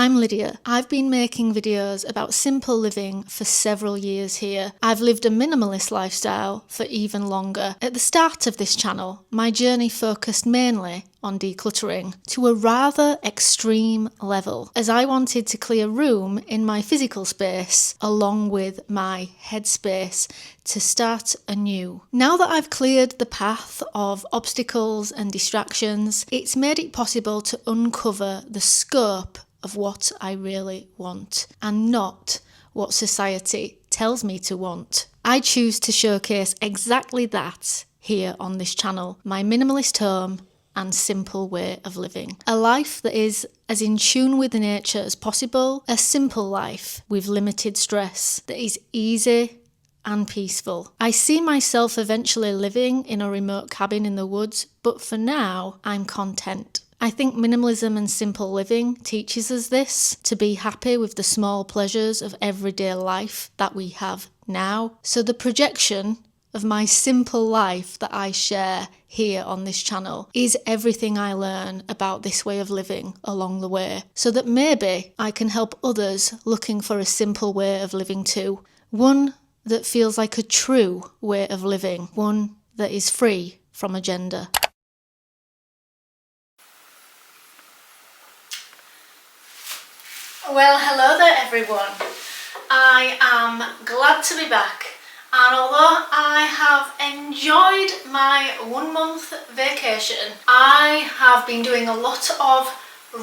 I'm Lydia. I've been making videos about simple living for several years here. I've lived a minimalist lifestyle for even longer. At the start of this channel, my journey focused mainly on decluttering to a rather extreme level, as I wanted to clear room in my physical space along with my headspace to start anew. Now that I've cleared the path of obstacles and distractions, it's made it possible to uncover the scope of what I really want and not what society tells me to want. I choose to showcase exactly that here on this channel, my minimalist home and simple way of living. A life that is as in tune with nature as possible, a simple life with limited stress that is easy and peaceful. I see myself eventually living in a remote cabin in the woods, but for now, I'm content. I think minimalism and simple living teaches us this, to be happy with the small pleasures of everyday life that we have now. So the projection of my simple life that I share here on this channel is everything I learn about this way of living along the way, so that maybe I can help others looking for a simple way of living too. One that feels like a true way of living, one that is free from agenda. Well, hello there everyone. I am glad to be back, and although I have enjoyed my 1 month vacation, I have been doing a lot of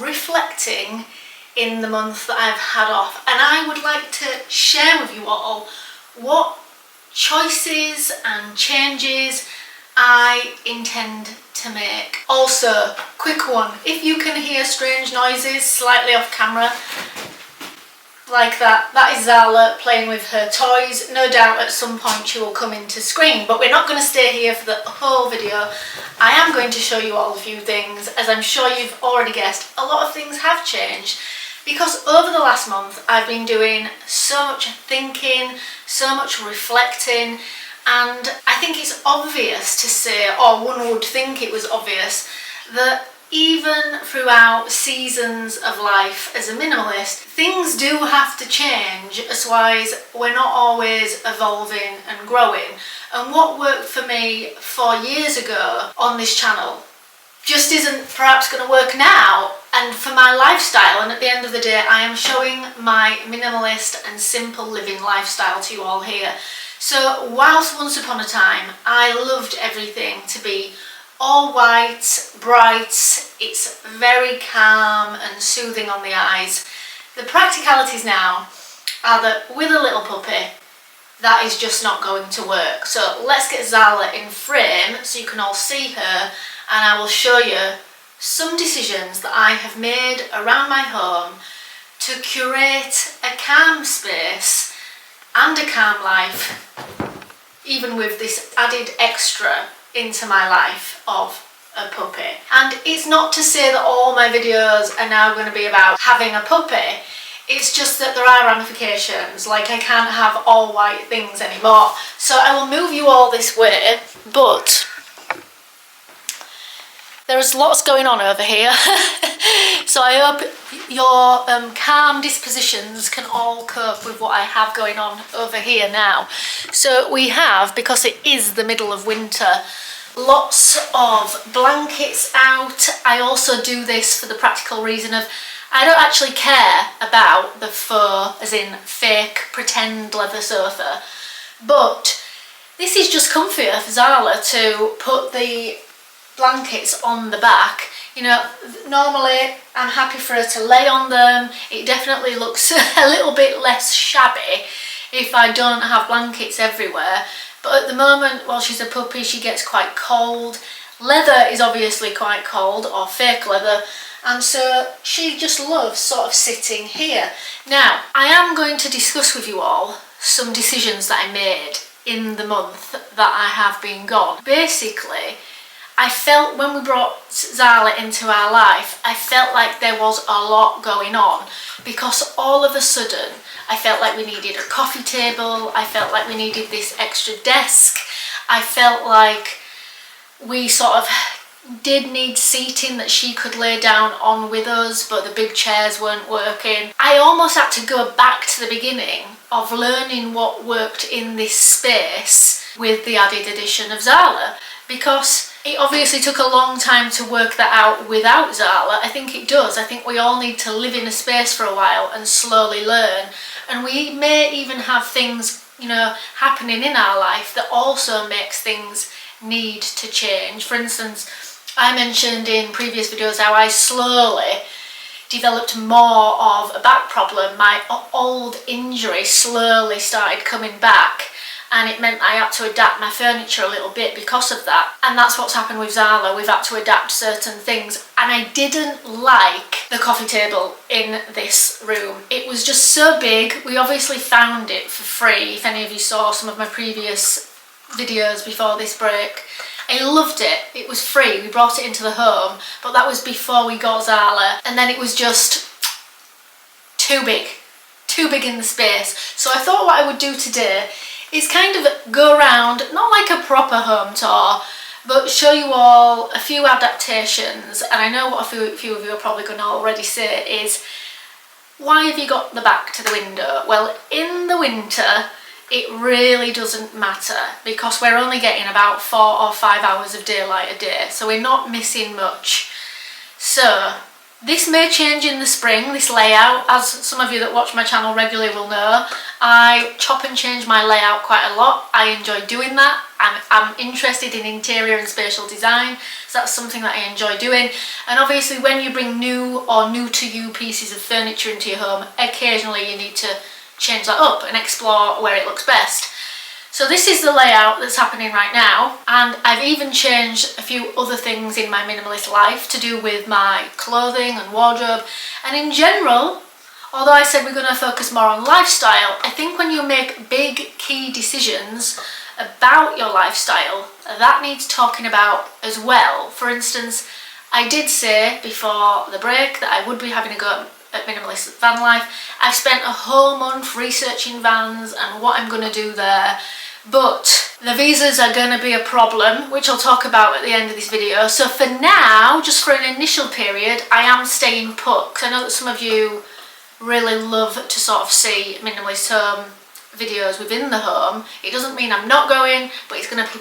reflecting in the month that I've had off, and I would like to share with you all what choices and changes I intend to make. Also, quick one, if you can hear strange noises slightly off camera, like that is Zala playing with her toys. No doubt at some point she will come into screen, but we're not going to stay here for the whole video. I am going to show you all a few things. As I'm sure you've already guessed, a lot of things have changed, because over the last month I've been doing so much thinking, so much reflecting, and I think it's obvious to say, or one would think it was obvious, that even throughout seasons of life as a minimalist, things do have to change, otherwise we're not always evolving and growing. And what worked for me 4 years ago on this channel just isn't perhaps going to work now, and for my lifestyle. And at the end of the day, I am showing my minimalist and simple living lifestyle to you all here. So whilst once upon a time I loved everything to be all white, bright, it's very calm and soothing on the eyes, the practicalities now are that with a little puppy, that is just not going to work. So let's get Zala in frame so you can all see her, and I will show you some decisions that I have made around my home to curate a calm space and a calm life, even with this added extra into my life of a puppy. And it's not to say that all my videos are now going to be about having a puppy, it's just that there are ramifications, like I can't have all white things anymore. So I will move you all this way, but there's lots going on over here. So I hope your calm dispositions can all cope with what I have going on over here now. So we have, because it is the middle of winter, lots of blankets out. I also do this for the practical reason of I don't actually care about the faux, as in fake, pretend leather sofa, but this is just comfier for Zala to put the blankets on the back. You know, normally I'm happy for her to lay on them. It definitely looks a little bit less shabby if I don't have blankets everywhere. But at the moment, while she's a puppy, she gets quite cold. Leather is obviously quite cold, or fake leather, and so she just loves sort of sitting here. Now, I am going to discuss with you all some decisions that I made in the month that I have been gone. Basically, I felt when we brought Zala into our life, I felt like there was a lot going on, because all of a sudden I felt like we needed a coffee table, I felt like we needed this extra desk, I felt like we sort of did need seating that she could lay down on with us, but the big chairs weren't working. I almost had to go back to the beginning of learning what worked in this space with the added addition of Zala, because it obviously took a long time to work that out without Zala. I think it does. I think we all need to live in a space for a while and slowly learn. And we may even have things, happening in our life that also makes things need to change. For instance, I mentioned in previous videos how I slowly developed more of a back problem. My old injury slowly started coming back, and it meant I had to adapt my furniture a little bit because of that. And that's what's happened with Zala. We've had to adapt certain things, and I didn't like the coffee table in this room. It was just so big. We obviously found it for free, if any of you saw some of my previous videos before this break. I loved it. It was free. We brought it into the home, but that was before we got Zala, and then it was just too big in the space. So I thought what I would do today is kind of go around, not like a proper home tour, but show you all a few adaptations. And I know what a few of you are probably going to already say is, why have you got the back to the window? Well, in the winter, it really doesn't matter, because we're only getting about 4 or 5 hours of daylight a day, so we're not missing much. So this may change in the spring, this layout. As some of you that watch my channel regularly will know, I chop and change my layout quite a lot. I enjoy doing that. I'm interested in interior and spatial design, so that's something that I enjoy doing. And obviously when you bring new or new to you pieces of furniture into your home, occasionally you need to change that up and explore where it looks best. So this is the layout that's happening right now, and I've even changed a few other things in my minimalist life to do with my clothing and wardrobe. And in general, although I said we're going to focus more on lifestyle, I think when you make big key decisions about your lifestyle, that needs talking about as well. For instance, I did say before the break that I would be having a go at Minimalist van life. I've spent a whole month researching vans and what I'm going to do there, but the visas are going to be a problem, which I'll talk about at the end of this video. So for now, just for an initial period, I am staying put, because I know that some of you really love to sort of see minimalist home videos within the home. It doesn't mean I'm not going, but it's going to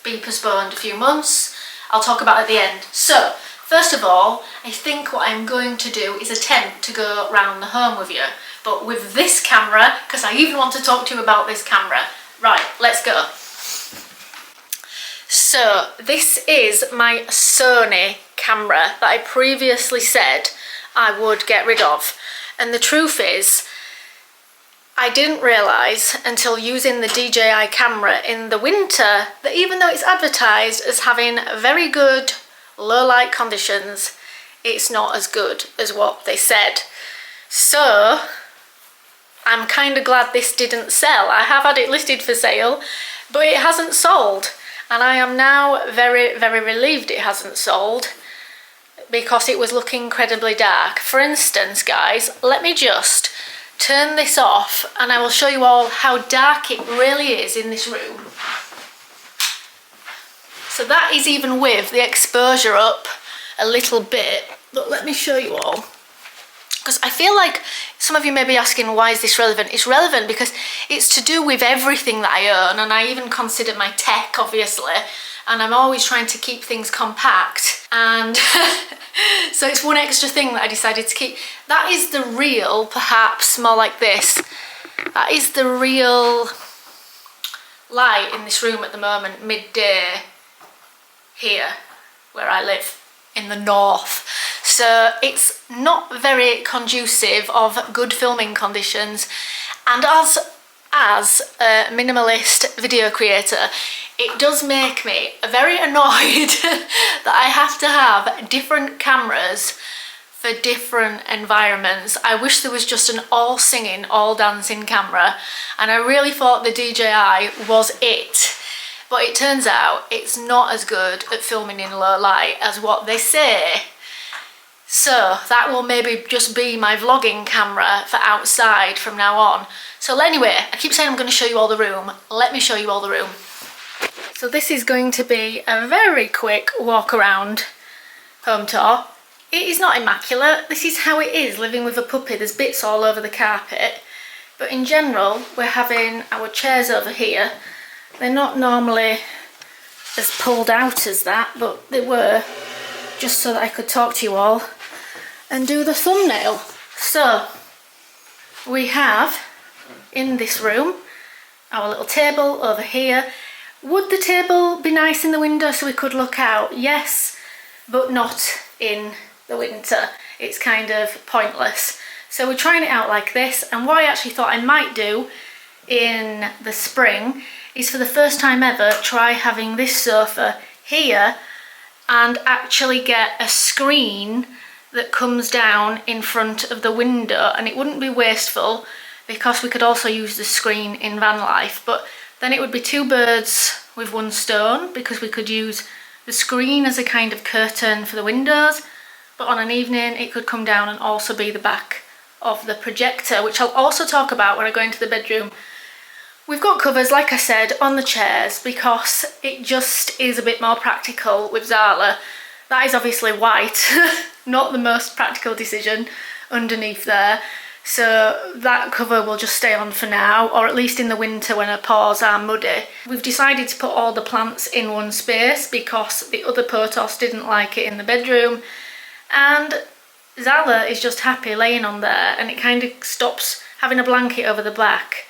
be postponed a few months. I'll talk about it at the end. So first of all, I think what I'm going to do is attempt to go around the home with you, but with this camera, because I even want to talk to you about this camera. Right, let's go. So this is my Sony camera that I previously said I would get rid of. And the truth is, I didn't realise until using the DJI camera in the winter that even though it's advertised as having very good low light conditions, it's not as good as what they said. So I'm kind of glad this didn't sell. I have had it listed for sale, but it hasn't sold, and I am now very, very relieved it hasn't sold, because it was looking incredibly dark. For instance, guys, let me just turn this off and I will show you all how dark it really is in this room. So that is even with the exposure up a little bit. But let me show you all, because I feel like some of you may be asking, why is this relevant? It's relevant because it's to do with everything that I own, and I even consider my tech, obviously, and I'm always trying to keep things compact, and so it's one extra thing that I decided to keep. That is the real, perhaps more like this, that is the real light in this room at the moment, midday, here where I live in the north. So it's not very conducive of good filming conditions, and as a minimalist video creator, it does make me very annoyed that I have to have different cameras for different environments. I wish there was just an all singing, all dancing camera, and I really thought the DJI was it. But it turns out it's not as good at filming in low light as what they say. So that will maybe just be my vlogging camera for outside from now on. So anyway, I keep saying I'm going to show you all the room. Let me show you all the room. So this is going to be a very quick walk around home tour. It is not immaculate. This is how it is living with a puppy. There's bits all over the carpet. But in general, we're having our chairs over here. They're not normally as pulled out as that, but they were, just so that I could talk to you all and do the thumbnail. So we have in this room our little table over here. Would the table be nice in the window so we could look out? Yes, but not in the winter. It's kind of pointless. So we're trying it out like this, and what I actually thought I might do in the spring is, for the first time ever, try having this sofa here and actually get a screen that comes down in front of the window, and it wouldn't be wasteful because we could also use the screen in van life, but then it would be two birds with one stone, because we could use the screen as a kind of curtain for the windows, but on an evening it could come down and also be the back of the projector, which I'll also talk about when I go into the bedroom. We've got covers, like I said, on the chairs because it just is a bit more practical with Zala. That is obviously white, not the most practical decision underneath there. So that cover will just stay on for now, or at least in the winter when her paws are muddy. We've decided to put all the plants in one space because the other Potos didn't like it in the bedroom. And Zala is just happy laying on there, and it kind of stops, having a blanket over the back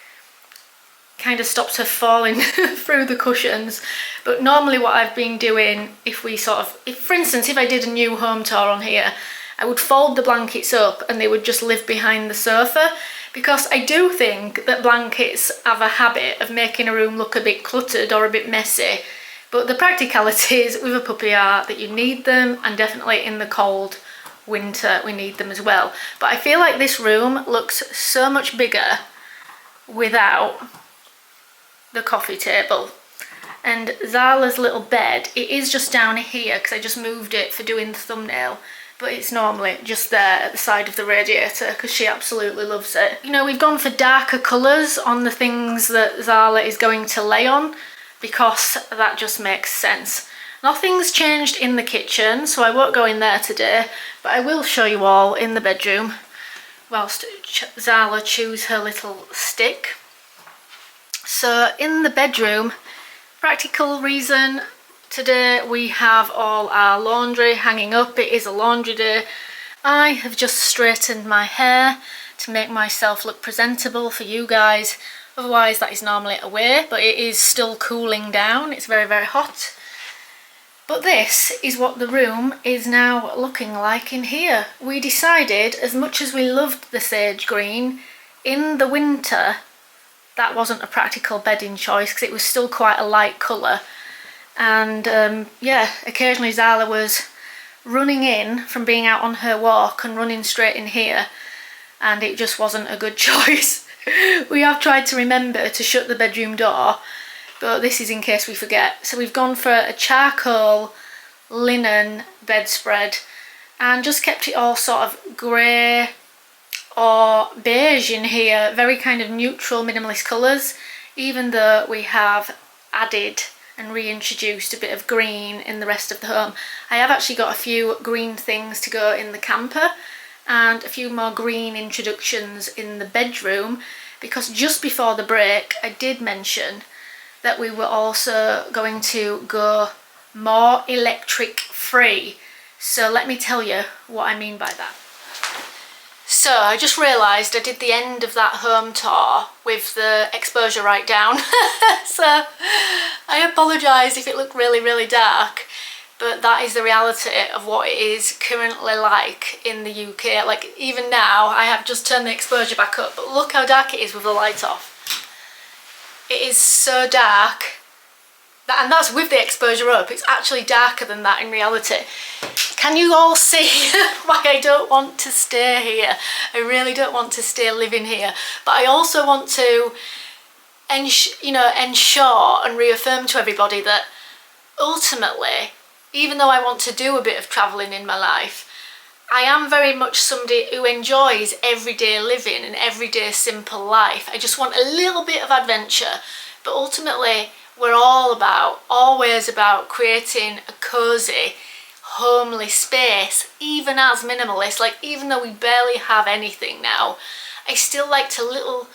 kind of stops her falling through the cushions. But normally what I've been doing, if for instance, if I did a new home tour on here, I would fold the blankets up and they would just live behind the sofa, because I do think that blankets have a habit of making a room look a bit cluttered or a bit messy. But the practicalities with a puppy are that you need them, and definitely in the cold winter we need them as well. But I feel like this room looks so much bigger without the coffee table. And Zala's little bed, it is just down here because I just moved it for doing the thumbnail, but it's normally just there at the side of the radiator because she absolutely loves it. You know, we've gone for darker colours on the things that Zala is going to lay on because that just makes sense. Nothing's changed in the kitchen, so I won't go in there today, but I will show you all in the bedroom whilst Zala chews her little stick. So in the bedroom, practical reason, today we have all our laundry hanging up. It is a laundry day. I have just straightened my hair to make myself look presentable for you guys. Otherwise that is normally away, but it is still cooling down. It's very, very hot. But this is what the room is now looking like in here. We decided, as much as we loved the sage green, in the winter that wasn't a practical bedding choice because it was still quite a light colour. And yeah, occasionally Zala was running in from being out on her walk and running straight in here, and it just wasn't a good choice. We have tried to remember to shut the bedroom door, but this is in case we forget. So we've gone for a charcoal linen bedspread and just kept it all sort of grey or beige in here, very kind of neutral minimalist colours, even though we have added and reintroduced a bit of green in the rest of the home. I have actually got a few green things to go in the camper and a few more green introductions in the bedroom, because just before the break I did mention that we were also going to go more electric free. So let me tell you what I mean by that. So I just realised I did the end of that home tour with the exposure right down. So I apologise if it looked really, really dark, but that is the reality of what it is currently like in the UK. Like even now, I have just turned the exposure back up, but look how dark it is with the light off. It is so dark. And that's with the exposure up. It's actually darker than that in reality. Can you all see why I don't want to stay here? I really don't want to stay living here. But I also want to ensure and reaffirm to everybody that ultimately, even though I want to do a bit of travelling in my life, I am very much somebody who enjoys everyday living and everyday simple life. I just want a little bit of adventure, but ultimately we're always about creating a cosy homely space, even as minimalist. Like, even though we barely have anything now, I still like to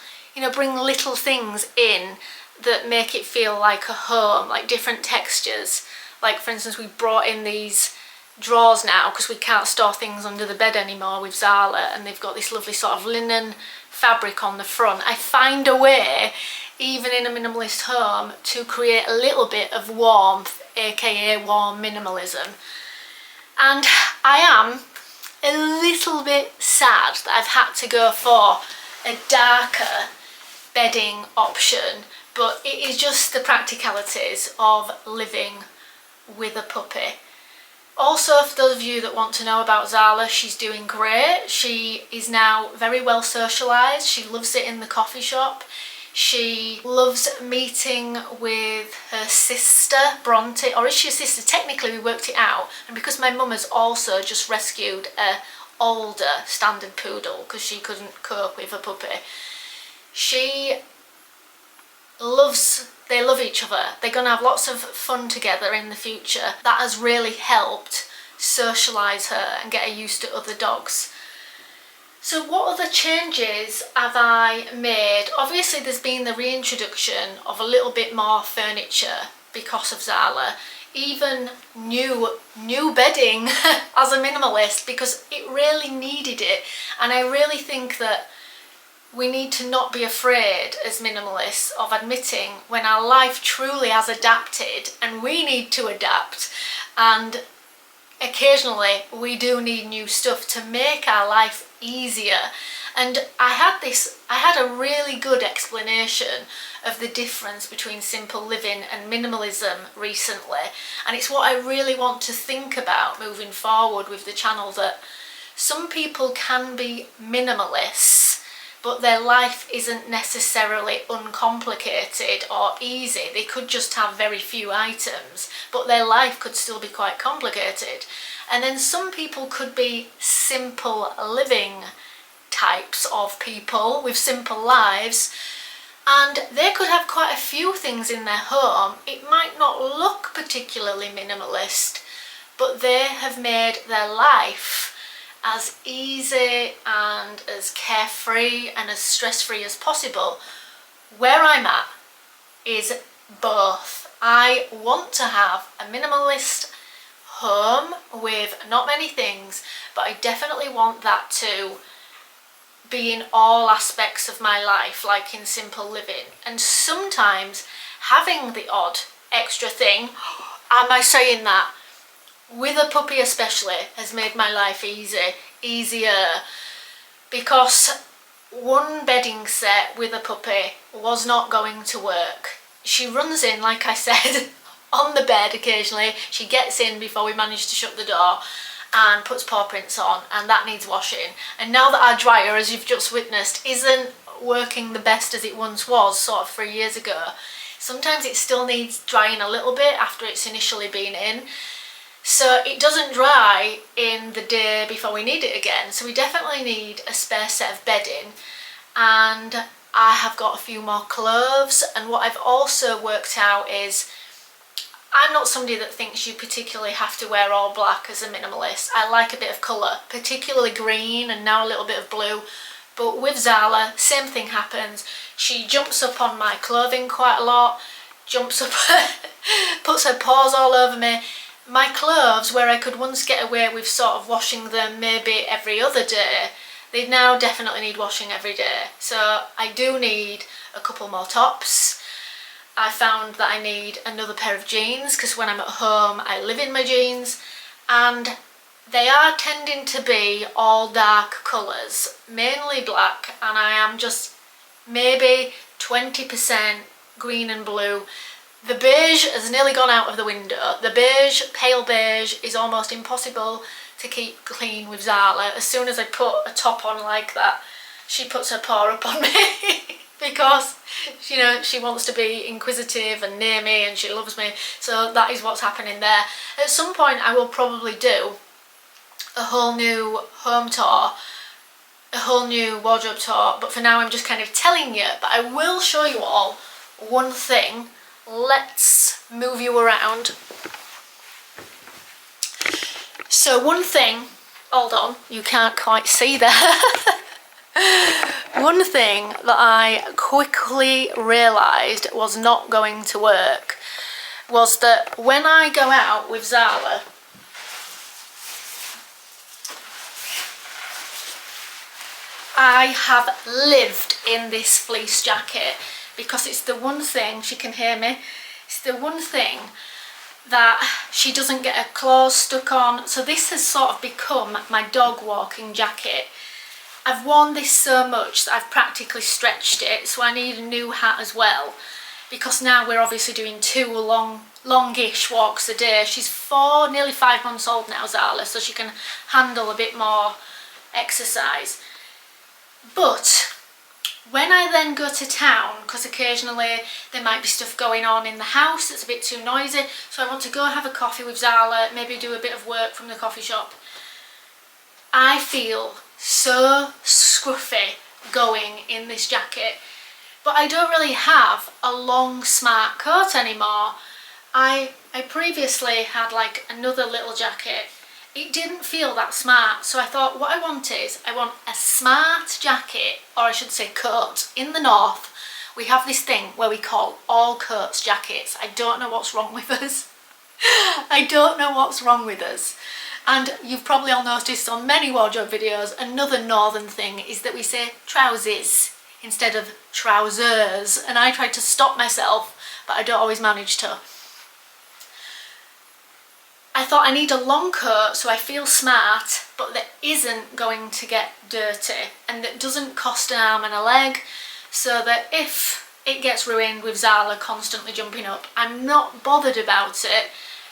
bring little things in that make it feel like a home, like different textures. Like, for instance, we brought in these drawers now because we can't store things under the bed anymore with Zala, and they've got this lovely sort of linen fabric on the front. I find a way, even in a minimalist home, to create a little bit of warmth, aka warm minimalism. And I am a little bit sad that I've had to go for a darker bedding option, but it is just the practicalities of living with a puppy. Also, for those of you that want to know about Zala, she's doing great. She is now very well socialised. She loves it in the coffee shop. She loves meeting with her sister, Bronte, or is she a sister? Technically, we worked it out. And because my mum has also just rescued a older standard poodle because she couldn't cope with a puppy, they love each other. They're going to have lots of fun together in the future. That has really helped socialise her and get her used to other dogs. So what other changes have I made? Obviously there's been the reintroduction of a little bit more furniture because of Zala. Even new bedding as a minimalist, because it really needed it. And I really think that we need to not be afraid as minimalists of admitting when our life truly has adapted and we need to adapt, and occasionally we do need new stuff to make our life easier. And I had a really good explanation of the difference between simple living and minimalism recently, and it's what I really want to think about moving forward with the channel, that some people can be minimalists but their life isn't necessarily uncomplicated or easy. They could just have very few items, but their life could still be quite complicated. And then some people could be simple living types of people with simple lives, and they could have quite a few things in their home. It might not look particularly minimalist, but they have made their life as easy and as carefree and as stress-free as possible. Where I'm at is both. I want to have a minimalist home with not many things, but I definitely want that to be in all aspects of my life, like in simple living. And sometimes having the odd extra thing, am I saying that? With a puppy especially, has made my life easier, because one bedding set with a puppy was not going to work. She runs in, like I said, on the bed occasionally. She gets in before we manage to shut the door and puts paw prints on, and that needs washing. And now that our dryer, as you've just witnessed, isn't working the best as it once was sort of 3 years ago, sometimes it still needs drying a little bit after it's initially been in. So it doesn't dry in the day before we need it again. So we definitely need a spare set of bedding. And I have got a few more clothes. And what I've also worked out is, I'm not somebody that thinks you particularly have to wear all black as a minimalist. I like a bit of colour, particularly green and now a little bit of blue. But with Zala, same thing happens. She jumps up on my clothing quite a lot, jumps up, puts her paws all over me. My clothes, where I could once get away with sort of washing them maybe every other day, they now definitely need washing every day. So I do need a couple more tops. I found that I need another pair of jeans, because when I'm at home I live in my jeans, and they are tending to be all dark colours, mainly black, and I am just maybe 20% green and blue. The beige has nearly gone out of the window. The beige, pale beige, is almost impossible to keep clean with Zala. As soon as I put a top on like that, she puts her paw up on me because, you know, she wants to be inquisitive and near me and she loves me. So that is what's happening there. At some point I will probably do a whole new home tour, a whole new wardrobe tour, but for now I'm just kind of telling you. But I will show you all one thing. Let's move you around. So one thing, hold on, you can't quite see there. One thing that I quickly realised was not going to work was that when I go out with Zala, I have lived in this fleece jacket because it's the one thing, she can hear me, it's the one thing that she doesn't get her claws stuck on. So this has sort of become my dog walking jacket. I've worn this so much that I've practically stretched it, so I need a new hat as well, because now we're obviously doing 2 longish walks a day. She's 4, nearly 5 months old now, Zala, so she can handle a bit more exercise. But when I then go to town, because occasionally there might be stuff going on in the house that's a bit too noisy, so I want to go have a coffee with Zala, maybe do a bit of work from the coffee shop, I feel so scruffy going in this jacket. But I don't really have a long smart coat anymore. I previously had like another little jacket. It didn't feel that smart, so I thought what I want a smart jacket, or I should say coat. In the north we have this thing where we call all coats jackets. I don't know what's wrong with us. I don't know what's wrong with us. And you've probably all noticed on many wardrobe videos, another northern thing is that we say trousers instead of trousers, and I tried to stop myself, but I don't always manage to. I thought I need a long coat so I feel smart, but that isn't going to get dirty and that doesn't cost an arm and a leg, so that if it gets ruined with Zala constantly jumping up, I'm not bothered about it,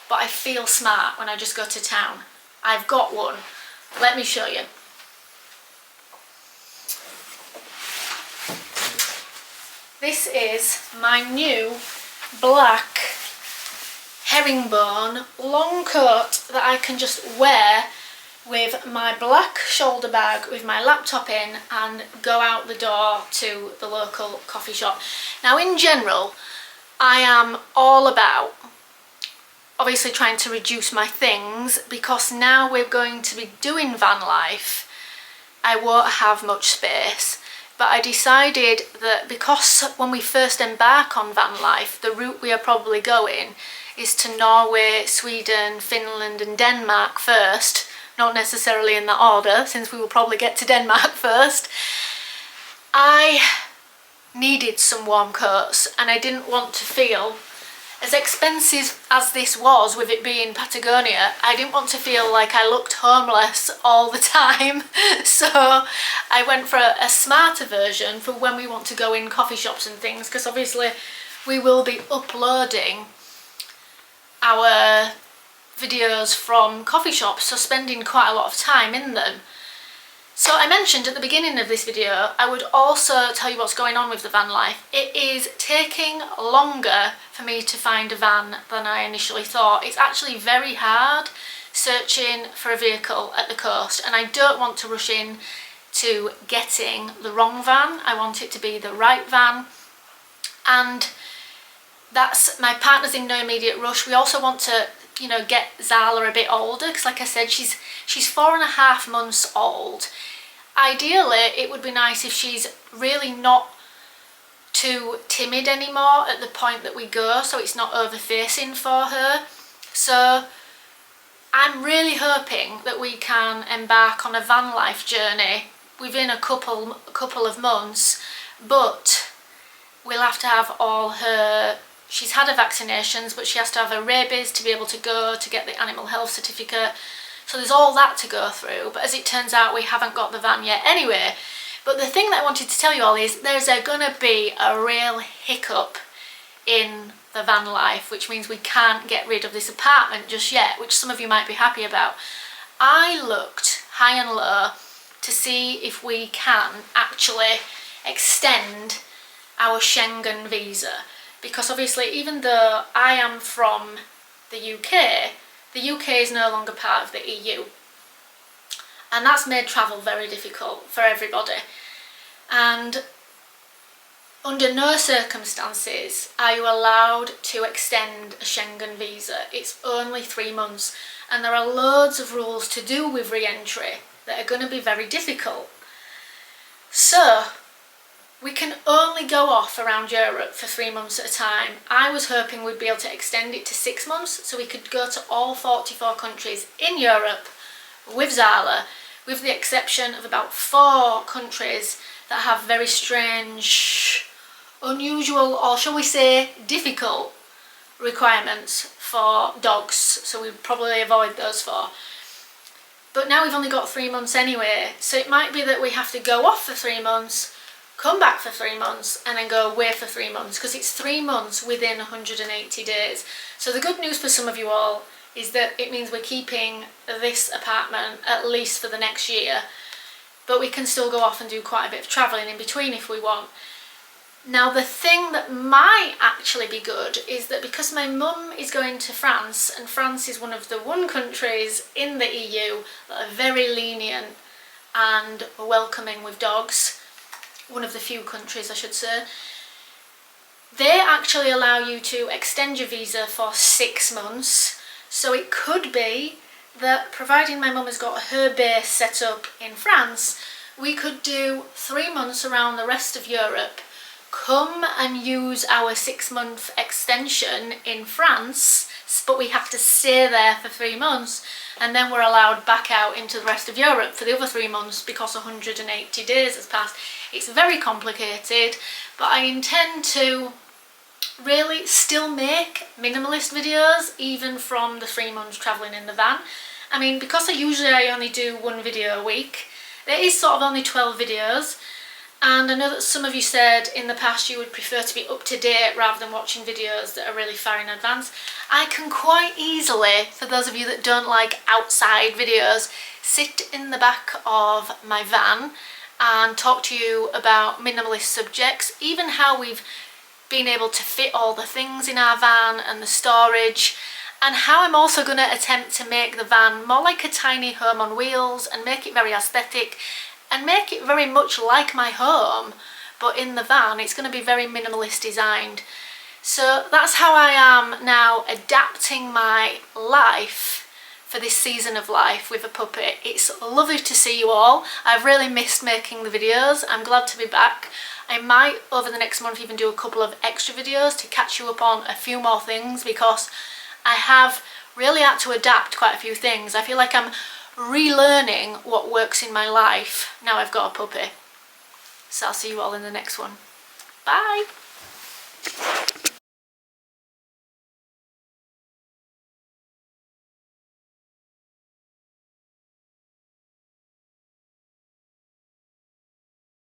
but I feel smart when I just go to town. I've got one. Let me show you. This is my new black herringbone long coat that I can just wear with my black shoulder bag with my laptop in and go out the door to the local coffee shop. Now in general, I am all about obviously trying to reduce my things, because now we're going to be doing van life, I won't have much space. But I decided that because when we first embark on van life, the route we are probably going is to Norway, Sweden, Finland and Denmark first, not necessarily in that order, since we will probably get to Denmark first. I needed some warm coats, and I didn't want to feel, as expensive as this was with it being Patagonia, I didn't want to feel like I looked homeless all the time. So I went for a smarter version for when we want to go in coffee shops and things, because obviously we will be uploading our videos from coffee shops, so spending quite a lot of time in them. So I mentioned at the beginning of this video, I would also tell you what's going on with the van life. It is taking longer for me to find a van than I initially thought. It's actually very hard searching for a vehicle at the coast, and I don't want to rush in to getting the wrong van. I want it to be the right van, and that's, my partner's in no immediate rush. We also want to, you know, get Zala a bit older, because like I said, she's 4.5 months old. Ideally it would be nice if she's really not too timid anymore at the point that we go, so it's not over facing for her. So I'm really hoping that we can embark on a van life journey within a couple of months, but we'll have to have all her, she's had her vaccinations, but she has to have her rabies to be able to go to get the animal health certificate. So there's all that to go through, but as it turns out we haven't got the van yet anyway. But the thing that I wanted to tell you all is there's gonna be a real hiccup in the van life, which means we can't get rid of this apartment just yet, which some of you might be happy about. I looked high and low to see if we can actually extend our Schengen visa, because obviously even though I am from the UK is no longer part of the EU, and that's made travel very difficult for everybody. And Under no circumstances are you allowed to extend a Schengen visa. It's only 3 months, and there are loads of rules to do with re-entry that are going to be very difficult. So we can only go off around Europe for 3 months at a time. I was hoping we'd be able to extend it to 6 months so we could go to all 44 countries in Europe with Zala, with the exception of about 4 countries that have very strange, unusual, or shall we say difficult requirements for dogs, so we'd probably avoid those 4. But now we've only got 3 months anyway, so it might be that we have to go off for 3 months, come back for 3 months, and then go away for 3 months, because it's 3 months within 180 days. So the good news for some of you all is that it means we're keeping this apartment at least for the next year, but we can still go off and do quite a bit of travelling in between if we want. Now, the thing that might actually be good is that because my mum is going to France, and France is one of the countries in the EU that are very lenient and welcoming with dogs, one of the few countries I should say, they actually allow you to extend your visa for 6 months. So it could be that, providing my mum has got her base set up in France, we could do 3 months around the rest of Europe, come and use our 6-month extension in France, but we have to stay there for 3 months, and then we're allowed back out into the rest of Europe for the other 3 months because 180 days has passed. It's very complicated, but I intend to really still make minimalist videos even from the 3 months travelling in the van. I mean, because I only do 1 video a week, there is sort of only 12 videos. And I know that some of you said in the past you would prefer to be up to date rather than watching videos that are really far in advance. I can quite easily, for those of you that don't like outside videos, sit in the back of my van and talk to you about minimalist subjects, even how we've been able to fit all the things in our van and the storage, and how I'm also going to attempt to make the van more like a tiny home on wheels and make it very aesthetic and make it very much like my home, but in the van it's going to be very minimalist designed. So that's how I am now adapting my life for this season of life with a puppy. It's lovely to see you all. I've really missed making the videos. I'm glad to be back. I might over the next month even do a couple of extra videos to catch you up on a few more things, because I have really had to adapt quite a few things. I feel like I'm relearning what works in my life now I've got a puppy. So I'll see you all in the next one. Bye!